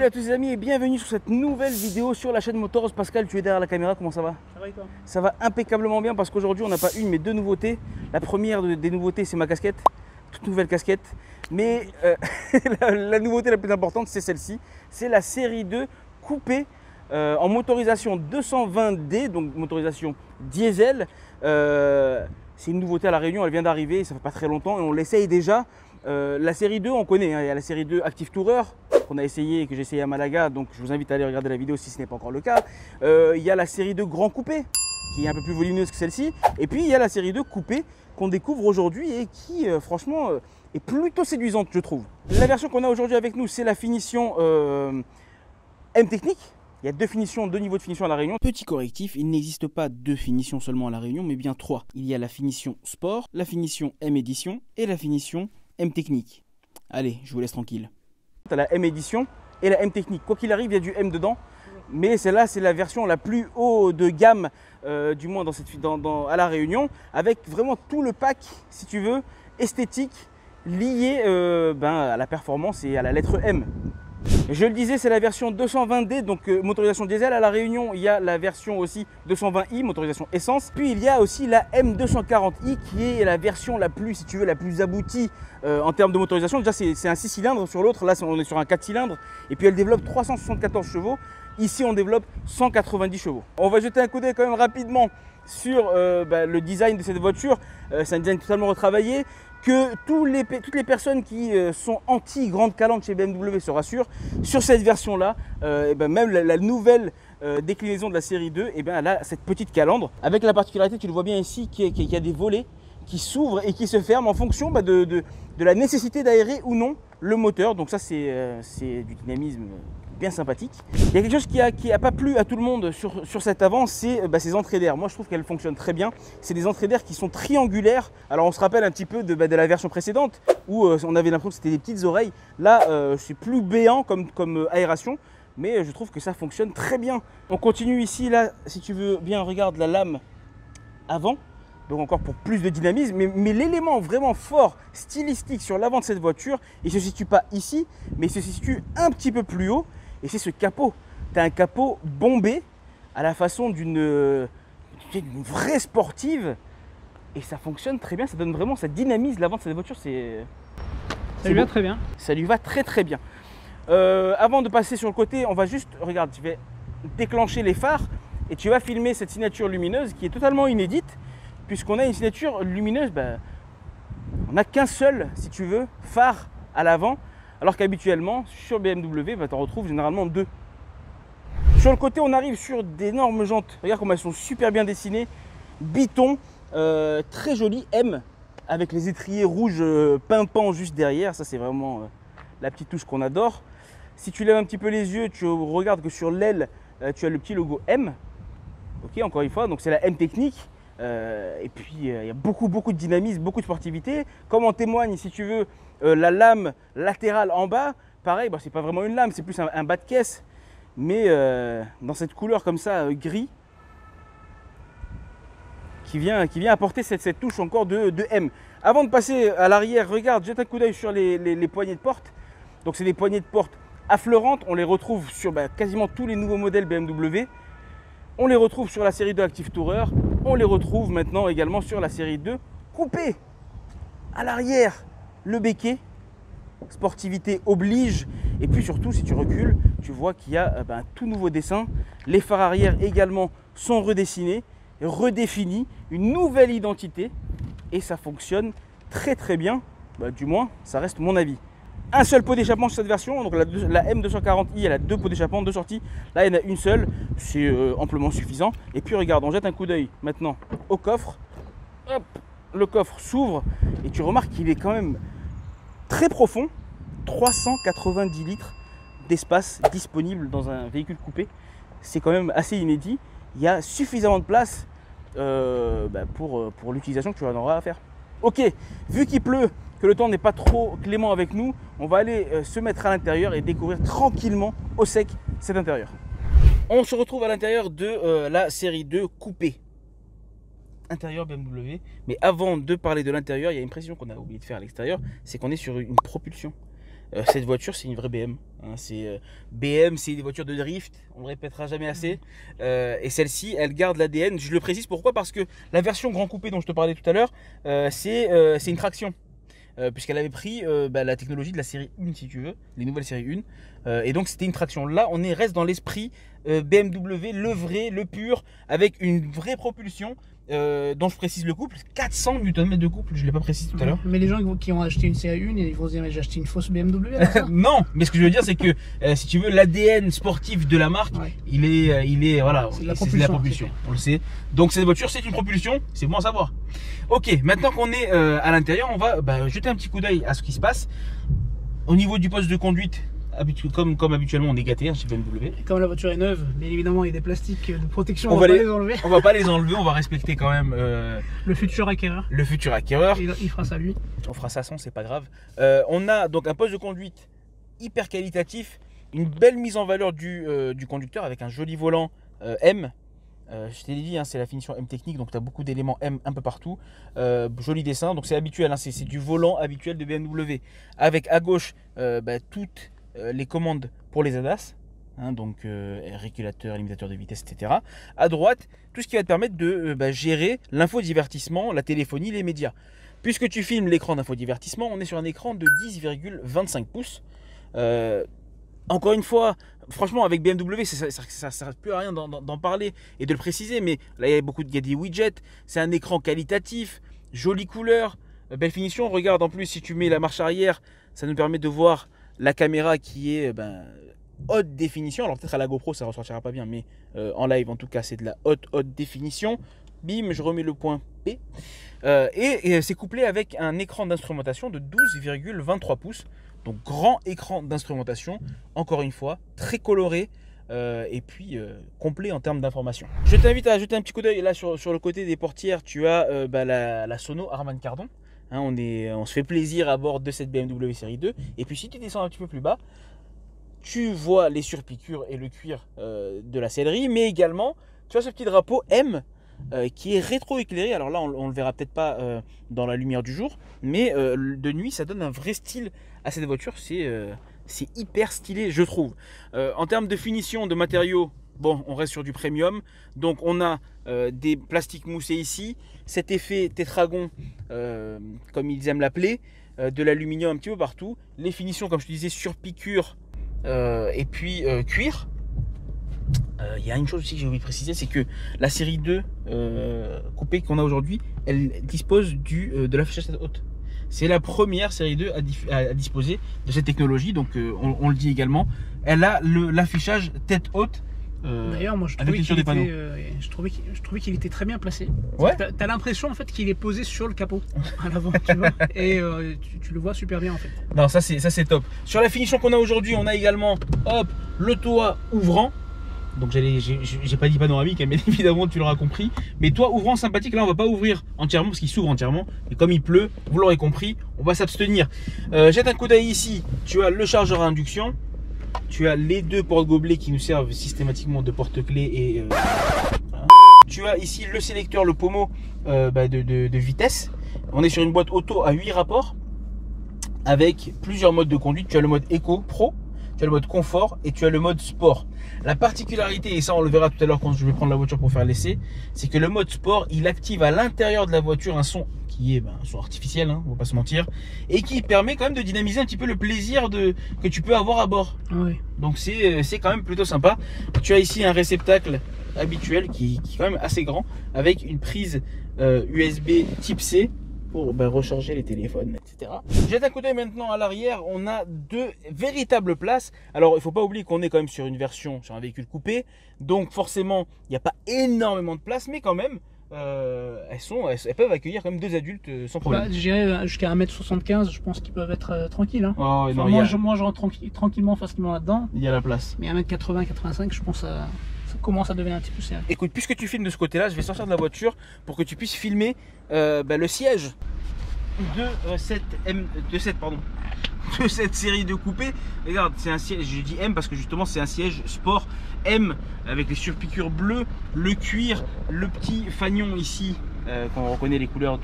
Salut à tous les amis et bienvenue sur cette nouvelle vidéo sur la chaîne Motors. Pascal, tu es derrière la caméra, comment ça va? Ça va et toi? Ça va impeccablement bien parce qu'aujourd'hui on n'a pas une mais deux nouveautés. La première des nouveautés c'est ma casquette, toute nouvelle casquette. Mais la nouveauté la plus importante c'est celle-ci, c'est la série 2 coupée en motorisation 220D, donc motorisation diesel. C'est une nouveauté à La Réunion, elle vient d'arriver, ça fait pas très longtemps et on l'essaye déjà. La série 2 on connaît, hein, il y a la série 2 Active Tourer qu'on a essayé et que j'ai essayé à Malaga, donc je vous invite à aller regarder la vidéo si ce n'est pas encore le cas. Il y a la série 2 Grand Coupé qui est un peu plus volumineuse que celle-ci, et puis il y a la série 2 Coupé qu'on découvre aujourd'hui et qui franchement est plutôt séduisante je trouve. La version qu'on a aujourd'hui avec nous c'est la finition M Technique. Il y a deux finitions, deux niveaux de finition à La Réunion. Petit correctif, il n'existe pas deux finitions seulement à La Réunion, mais bien trois. Il y a la finition Sport, la finition M Édition et la finition M Technique. Allez, je vous laisse tranquille. Tu as la M Édition et la M Technique. Quoi qu'il arrive, il y a du M dedans. Mais celle-là, c'est la version la plus haut de gamme, du moins à La Réunion, avec vraiment tout le pack, si tu veux, esthétique, lié à la performance et à la lettre M. Je le disais, c'est la version 220D, donc motorisation diesel. À La Réunion, il y a la version aussi 220i, motorisation essence. Puis il y a aussi la M240i qui est la version la plus, si tu veux, la plus aboutie en termes de motorisation. Déjà, c'est un 6 cylindres sur l'autre. Là, on est sur un 4 cylindres. Et puis elle développe 374 chevaux. Ici, on développe 190 chevaux. On va jeter un coup d'œil quand même rapidement sur le design de cette voiture. C'est un design totalement retravaillé. Que toutes les personnes qui sont anti-grande calandre chez BMW se rassurent, sur cette version-là, même la nouvelle déclinaison de la série 2, elle a cette petite calandre, avec la particularité, tu le vois bien ici, qu'il y a des volets qui s'ouvrent et qui se ferment en fonction de la nécessité d'aérer ou non le moteur. Donc ça, c'est du dynamisme bien sympathique. Il y a quelque chose qui a pas plu à tout le monde sur cet avant, c'est ces entrées d'air. Moi je trouve qu'elles fonctionnent très bien. C'est des entrées d'air qui sont triangulaires. Alors on se rappelle un petit peu de la version précédente où on avait l'impression que c'était des petites oreilles. Là c'est plus béant comme aération, mais je trouve que ça fonctionne très bien. On continue ici, là si tu veux bien, regarde la lame avant. Donc encore pour plus de dynamisme, mais l'élément vraiment fort, stylistique sur l'avant de cette voiture, il ne se situe pas ici, mais il se situe un petit peu plus haut, et c'est ce capot. Tu as un capot bombé à la façon d'une vraie sportive, et ça fonctionne très bien, ça donne vraiment, ça dynamise l'avant de cette voiture, ça lui va très bien. Ça lui va très très bien. Avant de passer sur le côté, on va juste, regarde, je vais déclencher les phares, et tu vas filmer cette signature lumineuse qui est totalement inédite, puisqu'on a une signature lumineuse, on n'a qu'un seul, si tu veux, phare à l'avant, alors qu'habituellement, sur BMW, tu en retrouves généralement deux. Sur le côté, on arrive sur d'énormes jantes. Regarde comme elles sont super bien dessinées. Biton, très joli, M, avec les étriers rouges pimpants juste derrière. Ça, c'est vraiment la petite touche qu'on adore. Si tu lèves un petit peu les yeux, tu regardes que sur l'aile, tu as le petit logo M. Ok, encore une fois, donc c'est la M Technique. Et puis il y a beaucoup de dynamisme, beaucoup de sportivité. Comme en témoigne, si tu veux, la lame latérale en bas, pareil, c'est pas vraiment une lame, c'est plus un bas de caisse, mais dans cette couleur comme ça, gris, qui vient apporter cette touche encore de M. Avant de passer à l'arrière, regarde, jette un coup d'œil sur les poignées de porte. Donc c'est des poignées de porte affleurantes, on les retrouve sur quasiment tous les nouveaux modèles BMW. On les retrouve sur la série 2 Active Tourer, on les retrouve maintenant également sur la série 2 Coupé. À l'arrière, le béquet, sportivité oblige. Et puis surtout, si tu recules, tu vois qu'il y a un tout nouveau dessin. Les phares arrière également sont redessinés, redéfinis, une nouvelle identité. Et ça fonctionne très très bien, du moins ça reste mon avis. Un seul pot d'échappement sur cette version, donc la M240i elle a deux pots d'échappement, deux sorties. Là il y en a une seule, c'est amplement suffisant. Et puis regarde, on jette un coup d'œil maintenant au coffre. Hop, le coffre s'ouvre et tu remarques qu'il est quand même très profond. 390 litres d'espace disponible dans un véhicule coupé. C'est quand même assez inédit. Il y a suffisamment de place pour l'utilisation que tu en auras à faire. Ok, vu qu'il pleut, que le temps n'est pas trop clément avec nous, on va aller se mettre à l'intérieur et découvrir tranquillement au sec cet intérieur. On se retrouve à l'intérieur de la série 2 coupé. Intérieur BMW. Mais avant de parler de l'intérieur, il y a une précision qu'on a oublié de faire à l'extérieur, c'est qu'on est sur une propulsion Cette voiture, c'est une vraie BM. Hein, BM, c'est des voitures de drift, on ne le répétera jamais assez. Et celle-ci, elle garde l'ADN. Je le précise pourquoi? Parce que la version grand coupé dont je te parlais tout à l'heure, c'est une traction. Puisqu'elle avait pris la technologie de la série 1, si tu veux, les nouvelles séries 1. Et donc c'était une traction. Là, on reste dans l'esprit BMW, le vrai, le pur, avec une vraie propulsion. Dont je précise le couple, 400 Nm de couple, je ne l'ai pas précisé tout à l'heure. Mais les gens qui ont acheté une série 1, ils vont se dire mais j'ai acheté une fausse BMW. Non, mais ce que je veux dire, c'est que si tu veux, l'ADN sportif de la marque, ouais. il est voilà, c'est de la propulsion, on le sait. Donc cette voiture, c'est une propulsion, c'est bon à savoir. Ok, maintenant qu'on est à l'intérieur, on va jeter un petit coup d'œil à ce qui se passe. Au niveau du poste de conduite, comme habituellement, on est gâté hein, chez BMW. Comme la voiture est neuve, bien évidemment, il y a des plastiques de protection, on va pas les enlever. On va pas les enlever, on va respecter quand même le futur acquéreur. Le futur acquéreur. Il fera ça lui. On fera ça sans, c'est pas grave. On a donc un poste de conduite hyper qualitatif, une belle mise en valeur du conducteur avec un joli volant M. Je t'ai dit, hein, c'est la finition M technique, donc tu as beaucoup d'éléments M un peu partout. Joli dessin, donc c'est habituel, hein, c'est du volant habituel de BMW. Avec à gauche toutes les commandes pour les ADAS, hein, donc régulateur, limitateur de vitesse, etc. À droite, tout ce qui va te permettre de gérer l'infodivertissement, la téléphonie, les médias. Puisque tu filmes l'écran d'infodivertissement, on est sur un écran de 10,25 pouces. Encore une fois, franchement, avec BMW, ça ne sert plus à rien d'en parler et de le préciser, mais là, il y a des widgets, c'est un écran qualitatif, jolie couleur, belle finition. Regarde, en plus, si tu mets la marche arrière, ça nous permet de voir la caméra qui est haute définition. Alors peut-être à la GoPro, ça ne ressortira pas bien, mais en live, en tout cas, c'est de la haute définition. Bim, je remets le point P. Et c'est couplé avec un écran d'instrumentation de 12,23 pouces. Donc grand écran d'instrumentation, encore une fois, très coloré et puis complet en termes d'information. Je t'invite à jeter un petit coup d'œil là sur le côté des portières. Tu as la sono Harman Kardon. Hein, on se fait plaisir à bord de cette BMW série 2. Et puis si tu descends un petit peu plus bas, tu vois les surpiqûres et le cuir de la sellerie, mais également tu as ce petit drapeau M qui est rétro-éclairé. Alors là, on le verra peut-être pas dans la lumière du jour, mais de nuit, ça donne un vrai style à cette voiture. C'est hyper stylé, je trouve. En termes de finition, de matériaux, bon, on reste sur du premium. Donc, on a des plastiques moussés ici, cet effet tétragon, comme ils aiment l'appeler, de l'aluminium un petit peu partout. Les finitions, comme je te disais, sur piqûre et puis cuir. Il y a une chose aussi que j'ai oublié de préciser, c'est que la série 2 coupée qu'on a aujourd'hui, elle dispose de l'affichage tête haute. C'est la première série 2 à disposer de cette technologie, donc on le dit également. Elle a l'affichage tête haute. D'ailleurs, moi je trouvais qu'il était très bien placé. Ouais. Tu as l'impression en fait qu'il est posé sur le capot à l'avant, tu vois, et tu le vois super bien en fait. Non, ça c'est top. Sur la finition qu'on a aujourd'hui, on a également le toit ouvrant. Donc j'ai pas dit panoramique, mais évidemment tu l'auras compris. Mais toit ouvrant sympathique, là on va pas ouvrir entièrement parce qu'il s'ouvre entièrement. Et comme il pleut, vous l'aurez compris, on va s'abstenir. Jette un coup d'œil ici, tu as le chargeur à induction. Tu as les deux portes gobelets qui nous servent systématiquement de porte-clés et voilà. Tu as ici le sélecteur, le pommeau de vitesse. On est sur une boîte auto à 8 rapports avec plusieurs modes de conduite. Tu as le mode Eco Pro, tu as le mode confort et tu as le mode sport. La particularité, et ça on le verra tout à l'heure quand je vais prendre la voiture pour faire l'essai, c'est que le mode sport, il active à l'intérieur de la voiture un son qui est un son artificiel, hein, on va pas se mentir, et qui permet quand même de dynamiser un petit peu le plaisir que tu peux avoir à bord. Oui. Donc c'est quand même plutôt sympa. Tu as ici un réceptacle habituel qui est quand même assez grand, avec une prise USB type C pour recharger les téléphones, etc. Jette un coup d'œil maintenant à l'arrière, on a deux véritables places. Alors il ne faut pas oublier qu'on est quand même sur un véhicule coupé, donc forcément il n'y a pas énormément de place, mais quand même elles peuvent accueillir quand même deux adultes sans problème. Je dirais jusqu'à 1m75, je pense qu'ils peuvent être tranquilles. Hein. Oh, enfin, non, moi je rentre tranquillement, facilement là-dedans. Il y a la place. Mais 1m80, 85, je pense ça commence à devenir un petit peu serré. Écoute, puisque tu filmes de ce côté-là, je vais sortir de la voiture pour que tu puisses filmer le siège de cette série de coupés. Regarde, c'est un siège, je dis M parce que justement c'est un siège sport M avec les surpiqûres bleues, le cuir, le petit fanion ici, quand on reconnaît les couleurs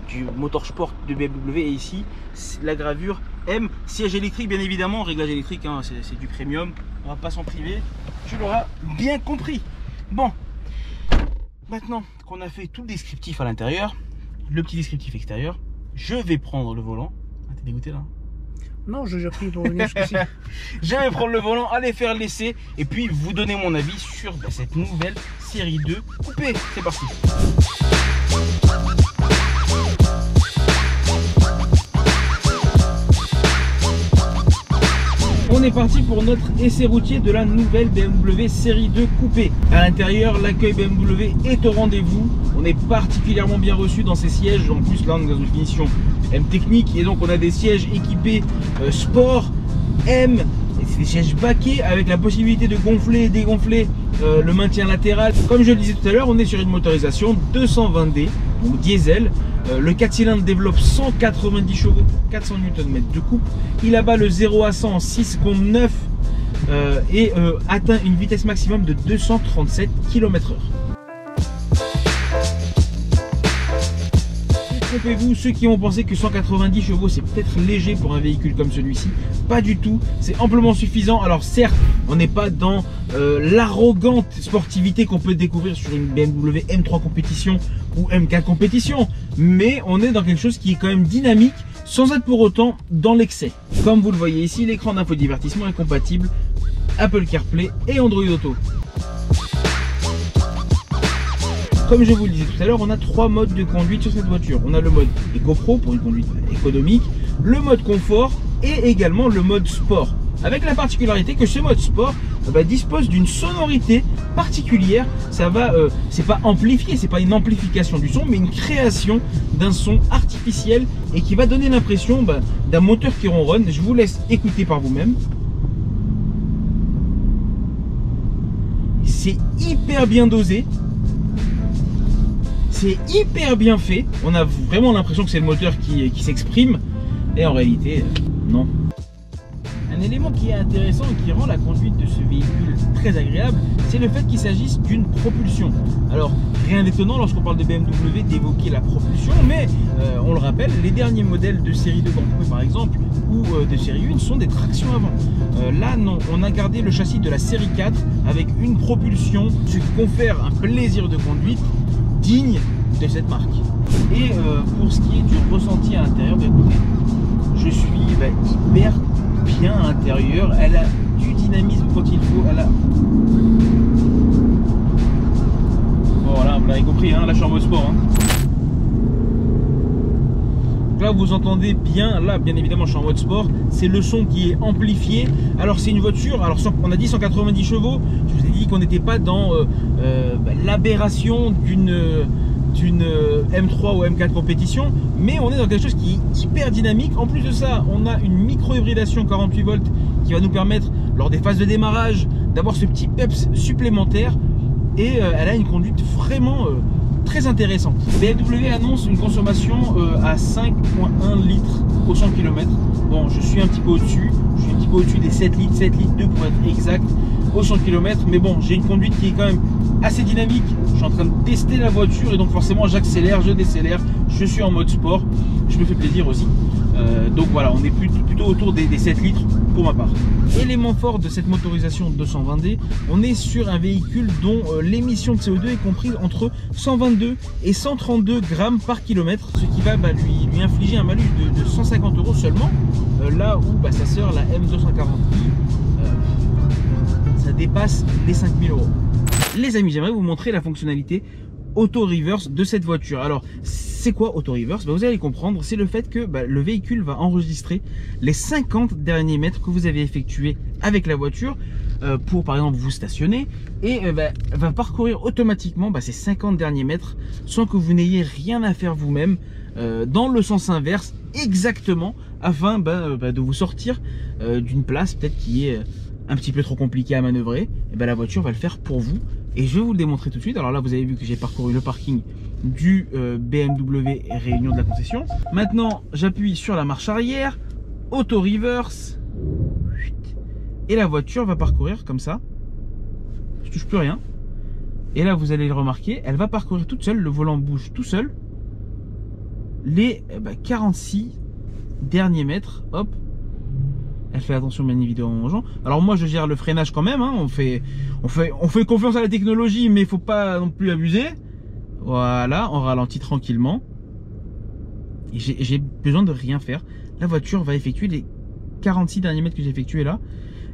du motorsport de BMW. Et ici, la gravure M, siège électrique bien évidemment, réglage électrique, hein, c'est du premium, on va pas s'en priver, tu l'auras bien compris. Bon, maintenant qu'on a fait tout le descriptif à l'intérieur, le petit descriptif extérieur, je vais prendre le volant. Ah, t'es dégoûté là? Non, j'ai pris pour venir jusqu'ici. Je vais prendre le volant, aller faire l'essai et puis vous donner mon avis sur cette nouvelle série 2 coupé. C'est parti. On est parti pour notre essai routier de la nouvelle BMW série 2 coupé. À l'intérieur, l'accueil BMW est au rendez-vous. On est particulièrement bien reçu dans ces sièges. En plus, là, on est dans une finition M technique et donc on a des sièges équipés sport M. C'est des sièges baquets avec la possibilité de gonfler et dégonfler le maintien latéral. Comme je le disais tout à l'heure, on est sur une motorisation 220D, donc diesel. Le 4 cylindres développe 190 chevaux pour 400 Nm de coupe. Il abat le 0 à 100 en 6 secondes 9 et atteint une vitesse maximum de 237 km/h. Trompez-vous, ceux qui ont pensé que 190 chevaux c'est peut-être léger pour un véhicule comme celui-ci, pas du tout, c'est amplement suffisant. Alors certes, on n'est pas dans l'arrogante sportivité qu'on peut découvrir sur une BMW M3 compétition ou M4 compétition, mais on est dans quelque chose qui est quand même dynamique sans être pour autant dans l'excès. Comme vous le voyez ici, l'écran d'infodivertissement est compatible Apple CarPlay et Android Auto. Comme je vous le disais tout à l'heure, on a 3 modes de conduite sur cette voiture. On a le mode EcoPro pour une conduite économique, le mode confort et également le mode sport. Avec la particularité que ce mode sport dispose d'une sonorité particulière. Ça va, c'est pas amplifié, c'est pas une amplification du son, mais une création d'un son artificiel et qui va donner l'impression d'un moteur qui ronronne. Je vous laisse écouter par vous-même. C'est hyper bien dosé. C'est hyper bien fait, on a vraiment l'impression que c'est le moteur qui s'exprime, et en réalité, non. Un élément qui est intéressant et qui rend la conduite de ce véhicule très agréable, c'est le fait qu'il s'agisse d'une propulsion. Alors, rien d'étonnant lorsqu'on parle de BMW d'évoquer la propulsion, mais on le rappelle, les derniers modèles de série 2 Grand Coupé par exemple, ou de série 1 sont des tractions avant. Là non, on a gardé le châssis de la série 4 avec une propulsion, ce qui confère un plaisir de conduite digne de cette marque. Et pour ce qui est du ressenti à l'intérieur, écoutez, je suis hyper bien à l'intérieur. Elle a du dynamisme quand il faut. Elle a... Bon, voilà, vous l'avez compris, hein, là je suis en mode sport. Donc là vous entendez bien, là bien évidemment je suis en mode sport, c'est le son qui est amplifié. Alors c'est une voiture, alors on a dit 190 chevaux, je vous ai dit qu'on n'était pas dans l'aberration d'une M3 ou M4 compétition, mais on est dans quelque chose qui est hyper dynamique. En plus de ça, on a une micro-hybridation 48 volts qui va nous permettre lors des phases de démarrage d'avoir ce petit peps supplémentaire et elle a une conduite vraiment très intéressante. BMW annonce une consommation à 5,1 litres au 100 km. Bon, je suis un petit peu au-dessus, je suis un petit peu au-dessus des 7 litres 2 pour être exact au 100 km, mais bon, j'ai une conduite qui est quand même assez dynamique. Je suis en train de tester la voiture et donc forcément j'accélère, je décélère, je suis en mode sport, je me fais plaisir aussi. Donc voilà, on est plutôt autour des 7 litres pour ma part. Élément fort de cette motorisation 220D, on est sur un véhicule dont l'émission de CO2 est comprise entre 122 et 132 grammes par kilomètre, ce qui va lui infliger un malus de 150 € seulement, là où sa sœur, la M240i, ça dépasse les 5000 €. Les amis, j'aimerais vous montrer la fonctionnalité auto reverse de cette voiture. Alors c'est quoi auto reverse? Vous allez comprendre, c'est le fait que le véhicule va enregistrer les 50 derniers mètres que vous avez effectués avec la voiture pour par exemple vous stationner et va parcourir automatiquement ces 50 derniers mètres sans que vous n'ayez rien à faire vous-même dans le sens inverse exactement afin de vous sortir d'une place peut-être qui est un petit peu trop compliqué à manœuvrer. Et la voiture va le faire pour vous et je vais vous le démontrer tout de suite. Alors là vous avez vu que j'ai parcouru le parking du BMW Réunion de la concession. Maintenant j'appuie sur la marche arrière, auto reverse et la voiture va parcourir comme ça, je touche plus rien et là vous allez le remarquer, elle va parcourir toute seule, le volant bouge tout seul, les 46 derniers mètres. Hop. Elle fait attention bien évidemment aux gens. Alors moi je gère le freinage quand même, hein. On fait confiance à la technologie, mais il faut pas non plus abuser. Voilà, on ralentit tranquillement. Et j'ai besoin de rien faire. La voiture va effectuer les 46 derniers mètres que j'ai effectués là.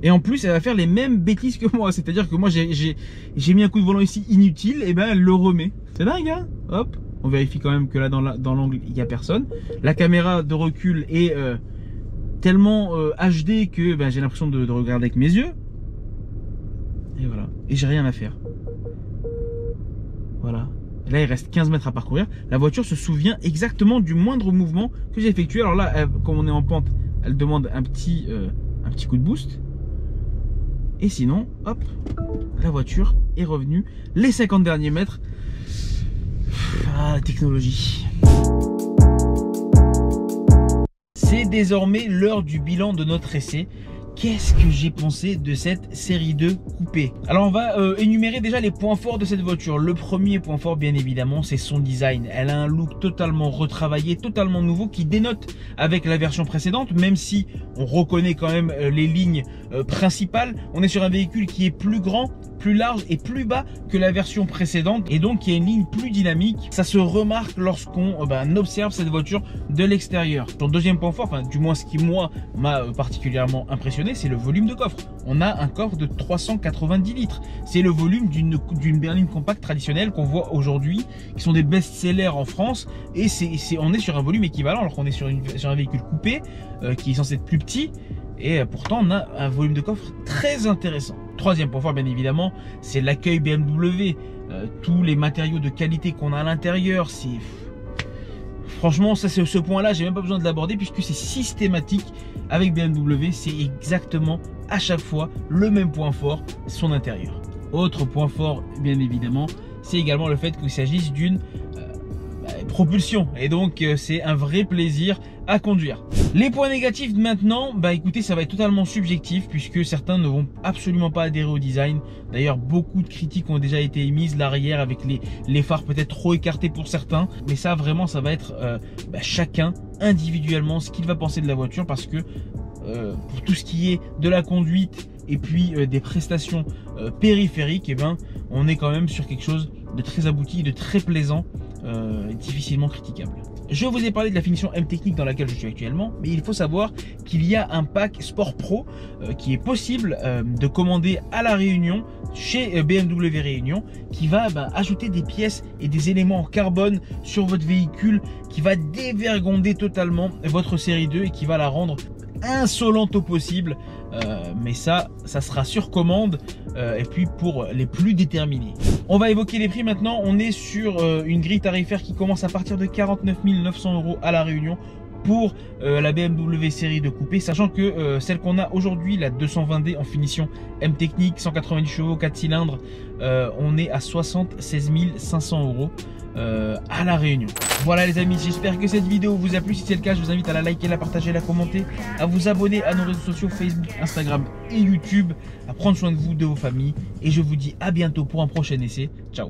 Et en plus elle va faire les mêmes bêtises que moi. C'est-à-dire que moi j'ai mis un coup de volant ici inutile, et ben elle le remet. C'est dingue, hein. Hop, on vérifie quand même que là dans l'angle il n'y a personne. La caméra de recul est tellement HD que j'ai l'impression de regarder avec mes yeux. Et voilà. Et j'ai rien à faire. Voilà. Là, il reste 15 mètres à parcourir. La voiture se souvient exactement du moindre mouvement que j'ai effectué. Alors là, comme on est en pente, elle demande un petit coup de boost. Et sinon, hop, la voiture est revenue. Les 50 derniers mètres. Ah, la technologie. C'est désormais l'heure du bilan de notre essai. Qu'est-ce que j'ai pensé de cette série 2 coupée? Alors on va énumérer déjà les points forts de cette voiture. Le premier point fort bien évidemment c'est son design. Elle a un look totalement retravaillé, totalement nouveau qui dénote avec la version précédente, même si on reconnaît quand même les lignes principales. On est sur un véhicule qui est plus grand, plus large et plus bas que la version précédente, et donc il y a une ligne plus dynamique. Ça se remarque lorsqu'on observe cette voiture de l'extérieur. Son deuxième point fort, enfin du moins ce qui moi m'a particulièrement impressionné, c'est le volume de coffre. On a un coffre de 390 litres. C'est le volume d'une berline compacte traditionnelle qu'on voit aujourd'hui, qui sont des best-sellers en France, et on est sur un volume équivalent alors qu'on est sur un véhicule coupé qui est censé être plus petit. Et pourtant on a un volume de coffre très intéressant. Troisième point fort bien évidemment, c'est l'accueil BMW. Tous les matériaux de qualité qu'on a à l'intérieur, franchement ce point là j'ai même pas besoin de l'aborder puisque c'est systématique avec BMW. C'est exactement à chaque fois le même point fort, son intérieur. Autre point fort bien évidemment, c'est également le fait qu'il s'agisse d'une propulsion, et donc c'est un vrai plaisir à conduire. Les points négatifs maintenant, écoutez, ça va être totalement subjectif puisque certains ne vont absolument pas adhérer au design. D'ailleurs beaucoup de critiques ont déjà été émises, l'arrière avec les phares peut-être trop écartés pour certains, mais ça vraiment ça va être chacun individuellement ce qu'il va penser de la voiture, parce que pour tout ce qui est de la conduite et puis des prestations périphériques, on est quand même sur quelque chose de très abouti, de très plaisant, difficilement critiquable. Je vous ai parlé de la finition M Technique dans laquelle je suis actuellement, mais il faut savoir qu'il y a un pack Sport Pro qui est possible de commander à la Réunion, chez BMW Réunion, qui va ajouter des pièces et des éléments en carbone sur votre véhicule, qui va dévergonder totalement votre série 2 et qui va la rendre insolente au possible, mais ça sera sur commande et puis pour les plus déterminés. On va évoquer les prix maintenant. On est sur une grille tarifaire qui commence à partir de 49 900 € à la Réunion pour la BMW série de coupé, sachant que celle qu'on a aujourd'hui, la 220D en finition M Technique, 190 chevaux, 4 cylindres, on est à 76 500 € à la Réunion. Voilà les amis, j'espère que cette vidéo vous a plu. Si c'est le cas, je vous invite à la liker, la partager, la commenter, à vous abonner à nos réseaux sociaux Facebook, Instagram et YouTube, à prendre soin de vous, de vos familles, et je vous dis à bientôt pour un prochain essai. Ciao.